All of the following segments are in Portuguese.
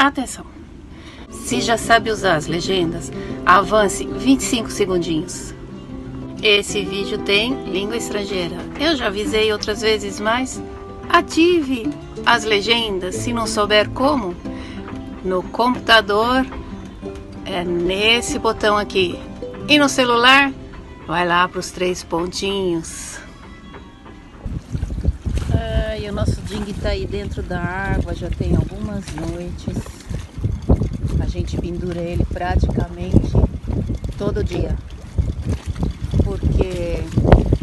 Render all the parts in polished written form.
Atenção! Se já sabe usar as legendas, avance 25 segundinhos. Esse vídeo tem língua estrangeira. Eu já avisei outras vezes, mas ative as legendas se não souber como. No computador é nesse botão aqui. E no celular, vai lá para os 3 pontinhos. E o nosso ding tá aí dentro da água, já tem algumas noites. A gente pendura ele praticamente todo dia. Porque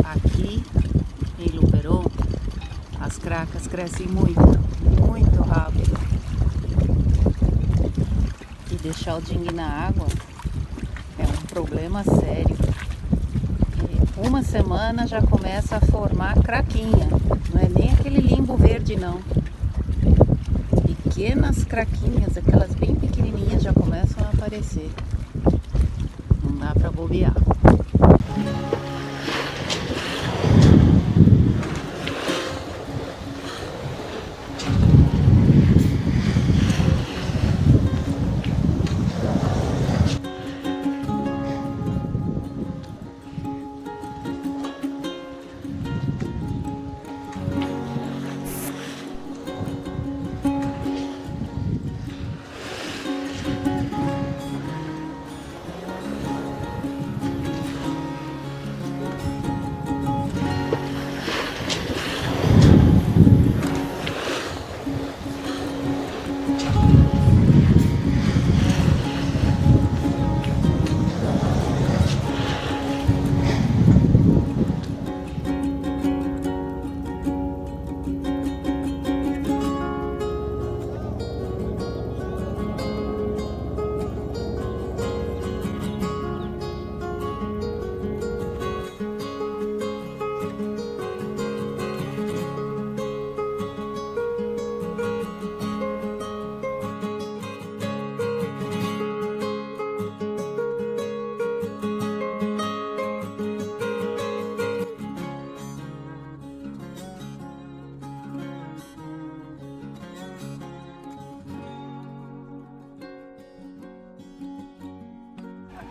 aqui em Luberon as cracas crescem muito, muito rápido. E deixar o ding na água é um problema sério. E uma semana já começa a formar craquinha. Não é nem aquele limbo verde não. Pequenas craquinhas, aquelas bem pequenininhas já começam a aparecer. Não dá pra bobear.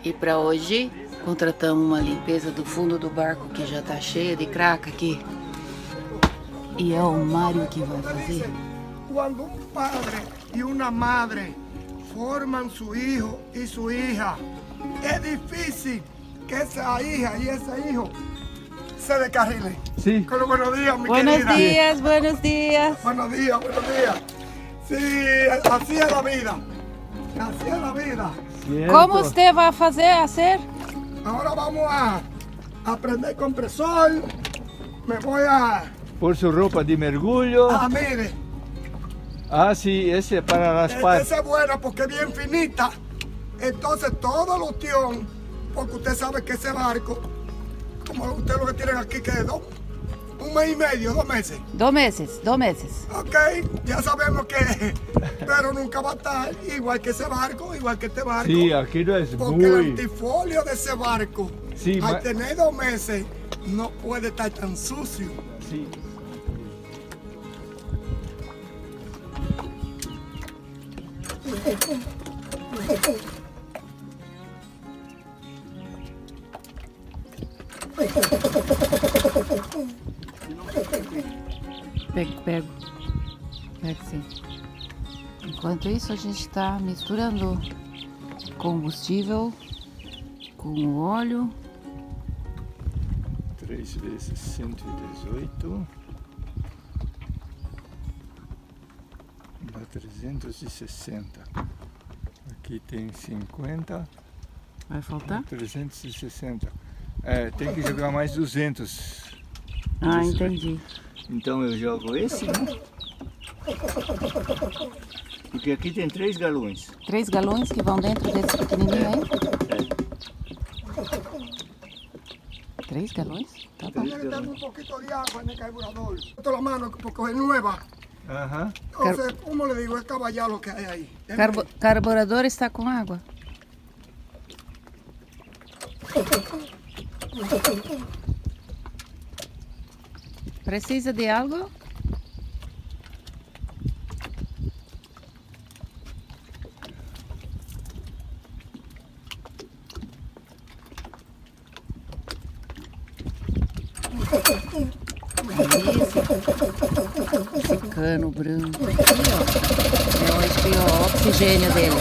E para hoje, contratamos uma limpeza do fundo do barco que já tá cheia de craca aqui. E é o Mário que vai fazer. Quando um padre e uma madre formam seu filho e sua hija, é difícil que essa hija e esse filho se descarrilen. Sí. Con buenos días, mi Buenos querida. dias, buenos dias. Buenos días, buenos días. Sí, así es la vida. Así es la vida. Cierto. Como você vai fazer? Ahora vamos a aprender compresor. Me voy a... Por su ropa de mergulho. Ah, mire. Ah, sí, ese es para raspar. Esa es buena porque es bien finita. Entonces todo el ostión, porque usted sabe que ese barco, como usted lo que tienen aquí, que es un mes y medio, 2 meses. 2 meses, 2 meses. Ok, ya sabemos que, pero nunca va a estar igual que ese barco, igual que este barco. Sí, aquí no es Porque el muy... antifolio de ese barco, Sí, al tener 2 meses, no puede estar tan sucio. Sí. Pego. Pega sim. Enquanto isso, a gente está misturando combustível com o óleo. 3 vezes 118. Dá 360. Aqui tem 50. Vai faltar? 360. É, tem que jogar mais 200. Ah, Isso. entendi. Então eu jogo esse, né? Porque aqui tem 3 galões. 3 galões que vão dentro desse pequenininho aí? É. 3 galões? Tá bom. Tiene que tener un poquito de agua en el carburador. Meto la mano porque es nueva. Aham. Entonces, ¿cómo le digo? Es caballar lo que hay ahí. Carburador está com água? Precisa de algo? Esse cano branco aqui, ó. É o oxigênio dele.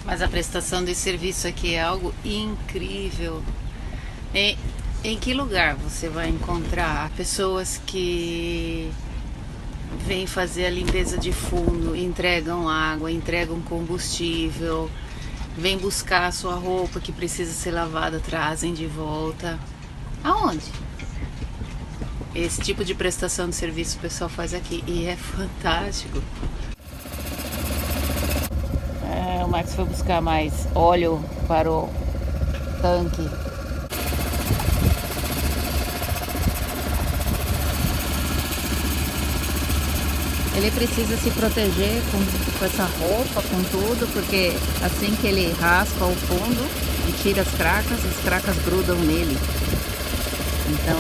Mas a prestação de serviço aqui é algo incrível. Em que lugar você vai encontrar pessoas que vêm fazer a limpeza de fundo, entregam água, entregam combustível, vêm buscar a sua roupa que precisa ser lavada, trazem de volta? Aonde? Esse tipo de prestação de serviço o pessoal faz aqui e é fantástico. O Max foi buscar mais óleo para o tanque. Ele precisa se proteger com essa roupa, com tudo, porque assim que ele raspa o fundo e tira as cracas grudam nele. Então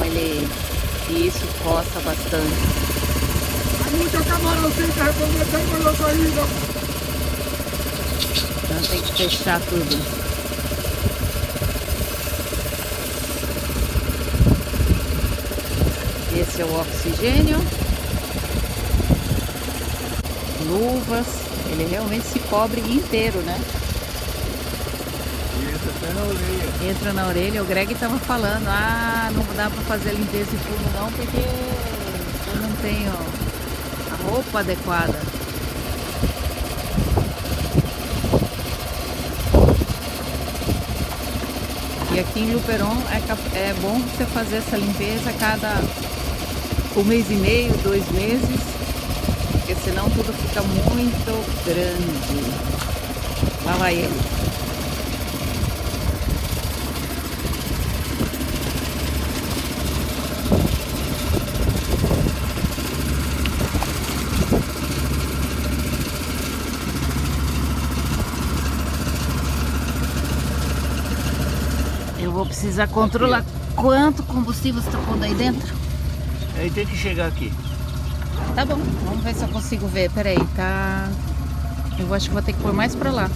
isso coça bastante. Hay muchos camaroncitos que metemos los oídos. Então tem que fechar tudo. Esse é o oxigênio. Luvas. Ele realmente se cobre inteiro, né? Entra até na orelha. Entra na orelha. O Greg estava falando, não dá para fazer a limpeza de fundo não, porque eu não tenho a roupa adequada. E aqui em Luperon é bom você fazer essa limpeza a cada 1 mês e meio, 2 meses, porque senão tudo fica muito grande. Lá vai ele. Eu vou precisar controlar quanto combustível você está pondo aí dentro. Aí tem que chegar aqui. Tá bom, vamos ver se eu consigo ver. Peraí, tá. Eu acho que vou ter que pôr mais pra lá.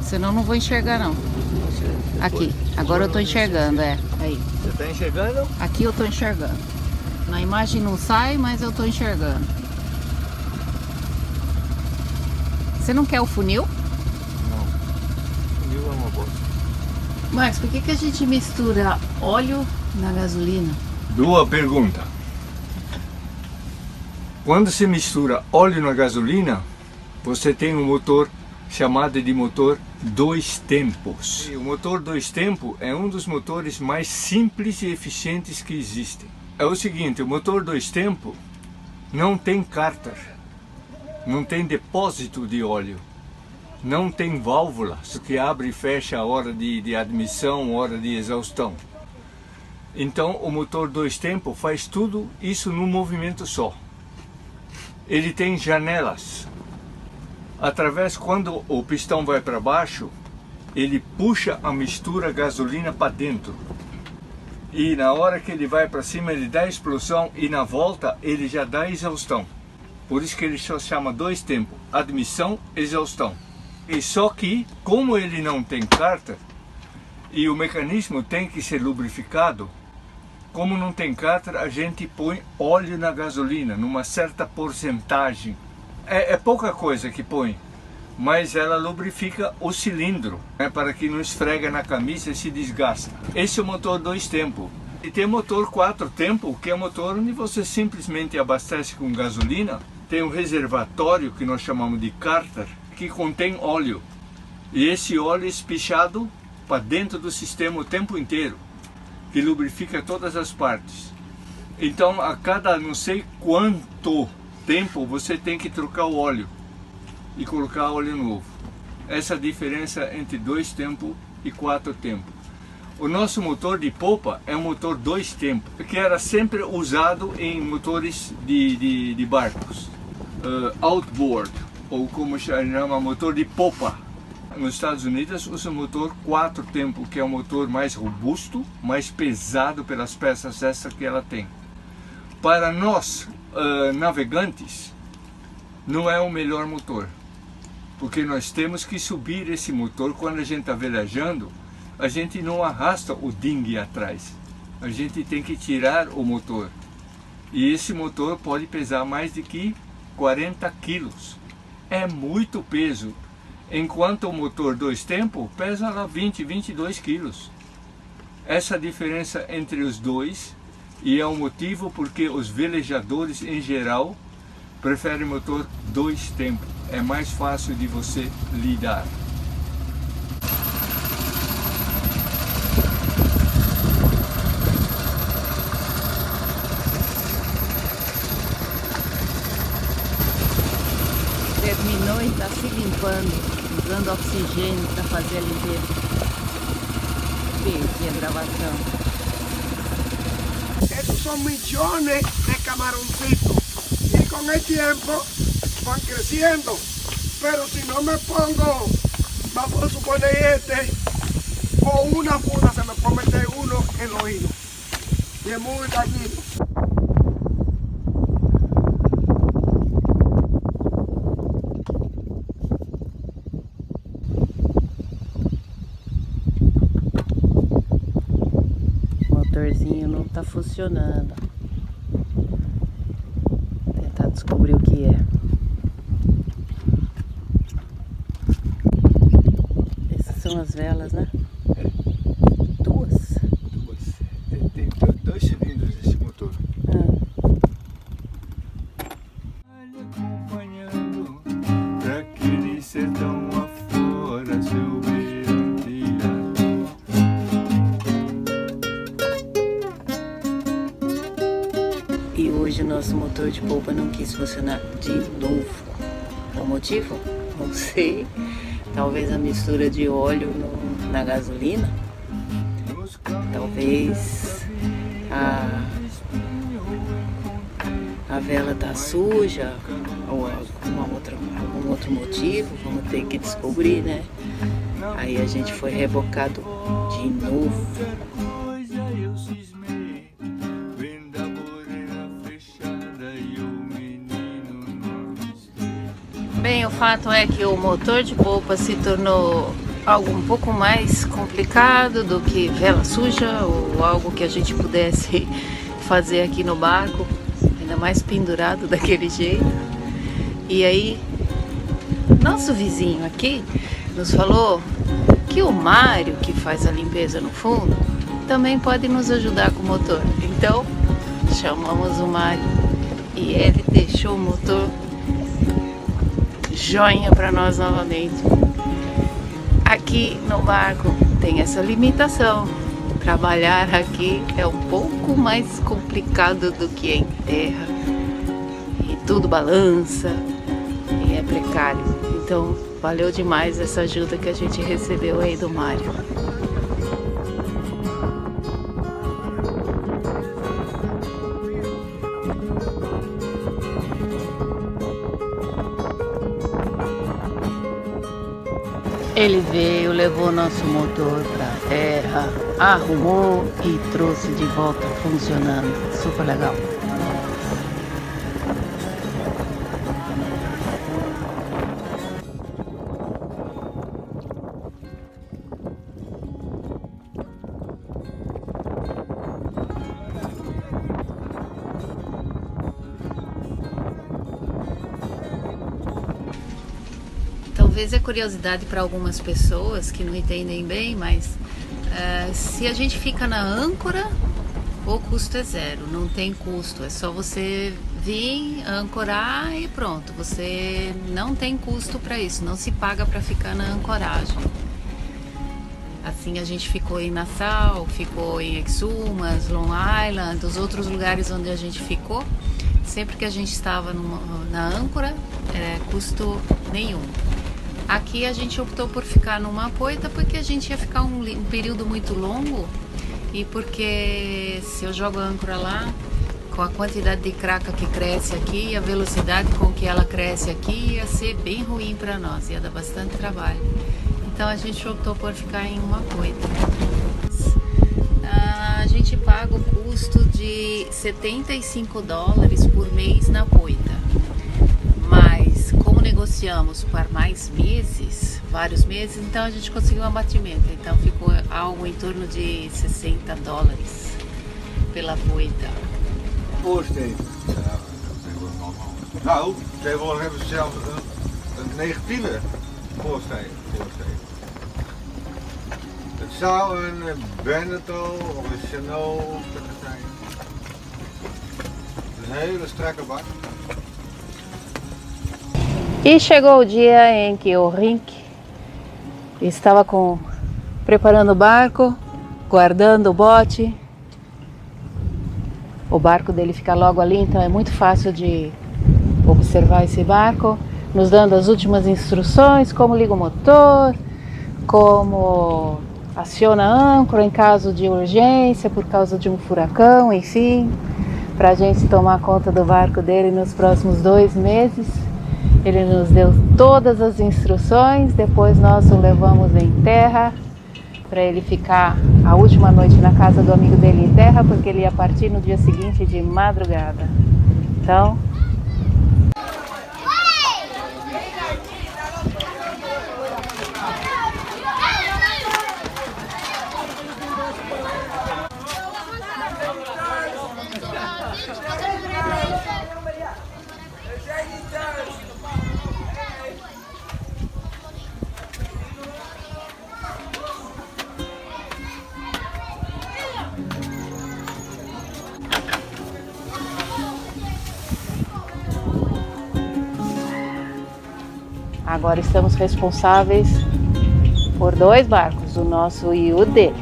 Senão não vou enxergar não. Aqui, agora eu tô enxergando, Aí. Você tá enxergando? Aqui eu tô enxergando. Na imagem não sai, mas eu tô enxergando. Você não quer o funil? Não. O funil é uma bosta. Max, por que a gente mistura óleo na gasolina? Boa pergunta. Quando se mistura óleo na gasolina, você tem um motor chamado de motor 2 tempos. E o motor 2 tempos é um dos motores mais simples e eficientes que existem. É o seguinte, o motor 2 tempos não tem cárter, não tem depósito de óleo, não tem válvulas que abre e fecha a hora de admissão, hora de exaustão. Então o motor 2 tempos faz tudo isso num movimento só. Ele tem janelas. Através, quando o pistão vai para baixo, ele puxa a mistura gasolina para dentro. E na hora que ele vai para cima, ele dá explosão e na volta ele já dá exaustão. Por isso que ele só chama 2 tempos, admissão, exaustão. E só que, como ele não tem cárter e o mecanismo tem que ser lubrificado, como não tem cárter, a gente põe óleo na gasolina, numa certa porcentagem. É pouca coisa que põe, mas ela lubrifica o cilindro, né, para que não esfrega na camisa e se desgasta. Esse é o motor 2 tempos. E tem motor 4 tempos, que é o motor onde você simplesmente abastece com gasolina. Tem um reservatório, que nós chamamos de cárter, que contém óleo. E esse óleo é espichado para dentro do sistema o tempo inteiro, que lubrifica todas as partes. Então a cada não sei quanto tempo você tem que trocar o óleo e colocar óleo novo. Essa é a diferença entre 2 tempos e 4 tempos. O nosso motor de popa é um motor 2 tempos, que era sempre usado em motores de barcos, outboard, ou como chama, motor de popa. Nos Estados Unidos usa o motor 4 tempos, que é um motor mais robusto, mais pesado pelas peças extras que ela tem. Para nós navegantes, não é o melhor motor. Porque nós temos que subir esse motor. Quando a gente está velejando, a gente não arrasta o dinghy atrás. A gente tem que tirar o motor. E esse motor pode pesar mais de que 40 quilos. É muito peso. Enquanto o motor 2 tempos pesa lá 20, 22 quilos. Essa diferença entre os dois, e é o motivo porque os velejadores em geral preferem motor 2 tempos. É mais fácil de você lidar. Terminou e está se limpando, usando oxigênio para fazer a limpeza. Perdi a gravação. Estos son millones de camaroncitos y con el tiempo van creciendo, pero si no me pongo, vamos a suponer o una funda se me puede meter uno en el oído y es muy dañino. O motorzinho não está funcionando. Vou tentar descobrir o que é. Essas são as velas, né? Duas? Tem 2 cilindros esse motor. Acompanhando pra aquele sertão afora, seu E hoje o nosso motor de polpa não quis funcionar de novo. O motivo? Não sei. Talvez a mistura de óleo na gasolina. Talvez a vela tá suja ou algum outro motivo. Vamos ter que descobrir, né? Aí a gente foi rebocado de novo. Bem, o fato é que o motor de polpa se tornou algo um pouco mais complicado do que vela suja ou algo que a gente pudesse fazer aqui no barco, ainda mais pendurado daquele jeito. E aí, nosso vizinho aqui nos falou que o Mário, que faz a limpeza no fundo, também pode nos ajudar com o motor. Então, chamamos o Mário e ele deixou o motor joinha para nós novamente. Aqui no barco tem essa limitação. Trabalhar aqui é um pouco mais complicado do que em terra. E tudo balança e é precário. Então valeu demais essa ajuda que a gente recebeu aí do Mário. Ele veio, levou nosso motor para terra, arrumou e trouxe de volta funcionando. Super legal. Talvez é curiosidade para algumas pessoas que não entendem bem, mas se a gente fica na âncora, o custo é zero, não tem custo, é só você vir, ancorar e pronto, você não tem custo para isso, não se paga para ficar na ancoragem. Assim a gente ficou em Nassau, ficou em Exumas, Long Island, os outros lugares onde a gente ficou, sempre que a gente estava na âncora, custo nenhum. Aqui a gente optou por ficar numa poita porque a gente ia ficar um período muito longo e porque se eu jogo a âncora lá, com a quantidade de craca que cresce aqui e a velocidade com que ela cresce aqui, ia ser bem ruim para nós, ia dar bastante trabalho. Então a gente optou por ficar em uma poita. A gente paga o custo de $75 por mês na poita, mas como negociamos por mais meses, vários meses, então a gente conseguiu um abatimento. Então ficou algo em torno de $60 pela poeta. Voorsteen. Nou, tegenwoordig hebben ze zelfs een negatieve voorsteen. Het zou een Beneteau of een Chanel kunnen zijn. Het is een hele strakke bak. E chegou o dia em que o Rink estava preparando o barco, guardando o bote. O barco dele fica logo ali, então é muito fácil de observar esse barco, nos dando as últimas instruções, como liga o motor, como aciona a âncora em caso de urgência, por causa de um furacão, enfim, para a gente tomar conta do barco dele nos próximos 2 meses. Ele nos deu todas as instruções, depois nós o levamos em terra, para ele ficar a última noite na casa do amigo dele em terra, porque ele ia partir no dia seguinte de madrugada. Então, agora estamos responsáveis por 2 barcos, o nosso e o dele.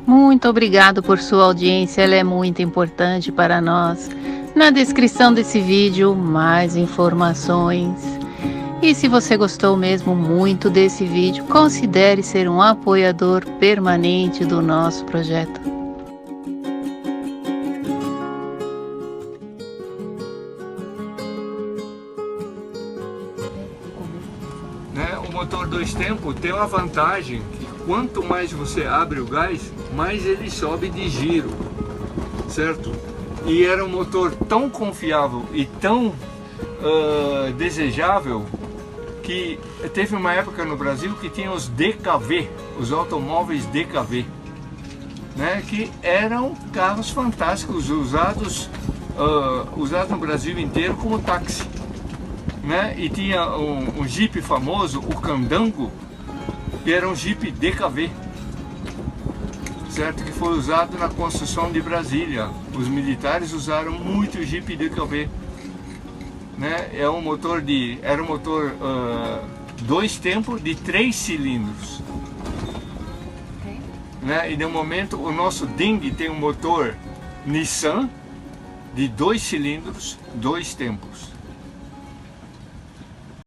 Muito obrigado por sua audiência, ela é muito importante para nós. Na descrição desse vídeo, mais informações. E se você gostou mesmo muito desse vídeo, considere ser um apoiador permanente do nosso projeto. O motor 2 tempos tem uma vantagem que quanto mais você abre o gás, mais ele sobe de giro, certo? E era um motor tão confiável e tão desejável que teve uma época no Brasil que tinha os DKV, os automóveis DKV, né, que eram carros fantásticos, usados no Brasil inteiro como táxi, né? E tinha um Jeep famoso, o Candango, que era um Jeep DKV, certo? Que foi usado na construção de Brasília. Os militares usaram muito o Jeep DKV. Né? Era um motor 2 tempos de 3 cilindros. Okay. Né? E no momento o nosso Ding tem um motor Nissan de 2 cilindros, 2 tempos.